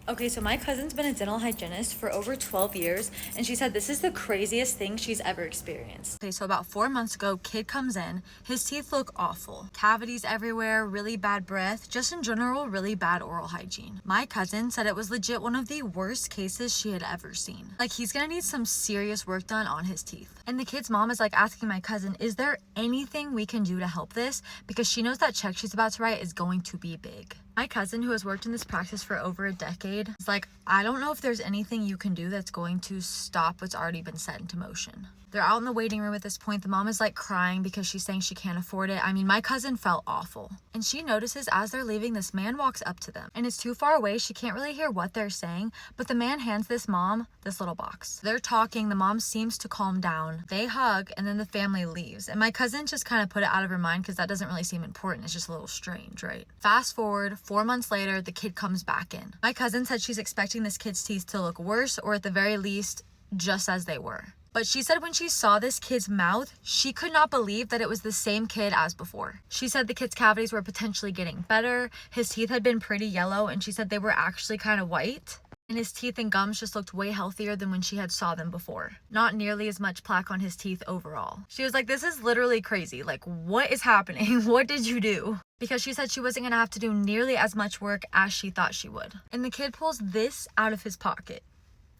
Okay, so my cousin's been a dental hygienist for over 12 years, and she said this is the craziest thing she's ever experienced. Okay, so about 4 months ago, kid comes in. His teeth look awful. Cavities everywhere, really bad breath, just in general, really bad oral hygiene. My cousin said it was legit one of the worst cases she had ever seen. Like, he's gonna need some serious work done on his teeth. And the kid's mom is like asking my cousin, is there anything we can do to help this? Because she knows that check she's about to write is going to be big. My cousin, who has worked in this practice for over a decade, is like, I don't know if there's anything you can do that's going to stop what's already been set into motion. They're out in the waiting room at this point. The mom is like crying because she's saying she can't afford it. I mean, my cousin felt awful. And she notices as they're leaving, this man walks up to them. And it's too far away. She can't really hear what they're saying. But the man hands this mom this little box. They're talking. The mom seems to calm down. They hug, and then the family leaves. And my cousin just kind of put it out of her mind because that doesn't really seem important. It's just a little strange, right? Fast forward, 4 months later, the kid comes back in. My cousin said she's expecting this kid's teeth to look worse, or at the very least, just as they were. But she said when she saw this kid's mouth, she could not believe that it was the same kid as before. She said the kid's cavities were potentially getting better. His teeth had been pretty yellow, and she said they were actually kind of white. And his teeth and gums just looked way healthier than when she had saw them before. Not nearly as much plaque on his teeth overall. She was like, this is literally crazy. Like, what is happening? What did you do? Because she said she wasn't gonna have to do nearly as much work as she thought she would. And the kid pulls this out of his pocket.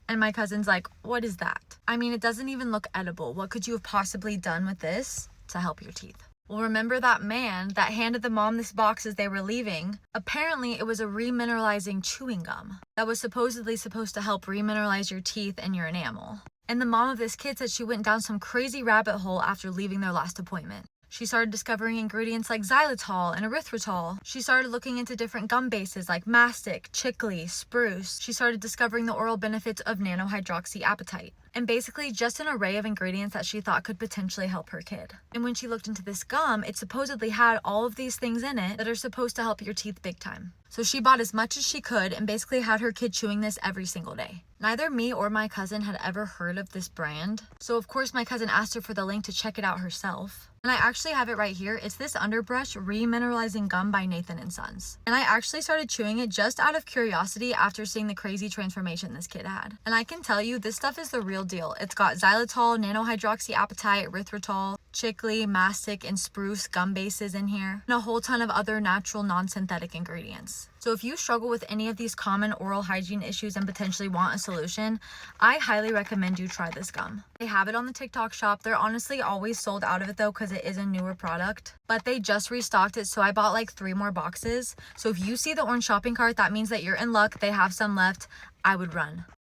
And my cousin's like, what is that? I mean, it doesn't even look edible. What could you have possibly done with this to help your teeth? Well, remember that man that handed the mom this box as they were leaving? Apparently, it was a remineralizing chewing gum that was supposedly supposed to help remineralize your teeth and your enamel. And the mom of this kid said she went down some crazy rabbit hole after leaving their last appointment. She started discovering ingredients like xylitol and erythritol. She started looking into different gum bases like mastic, chicle, spruce. She started discovering the oral benefits of nanohydroxyapatite. And basically just an array of ingredients that she thought could potentially help her kid. And when she looked into this gum, it supposedly had all of these things in it that are supposed to help your teeth big time. So she bought as much as she could and basically had her kid chewing this every single day. Neither me or my cousin had ever heard of this brand. So of course my cousin asked her for the link to check it out herself. And I actually have it right here. It's this Underbrush Remineralizing Gum by Nathan & Sons. And I actually started chewing it just out of curiosity after seeing the crazy transformation this kid had. And I can tell you, this stuff is the real deal. It's got xylitol, nanohydroxyapatite, erythritol, chicle, mastic, and spruce gum bases in here, and a whole ton of other natural non-synthetic ingredients. So if you struggle with any of these common oral hygiene issues and potentially want a solution, I highly recommend you try this gum. They have it on the TikTok shop. They're honestly always sold out of it though, because it is a newer product, but they just restocked it, so I bought like 3 more boxes. So if you see the orange shopping cart, that means that you're in luck. They have some left. I would run.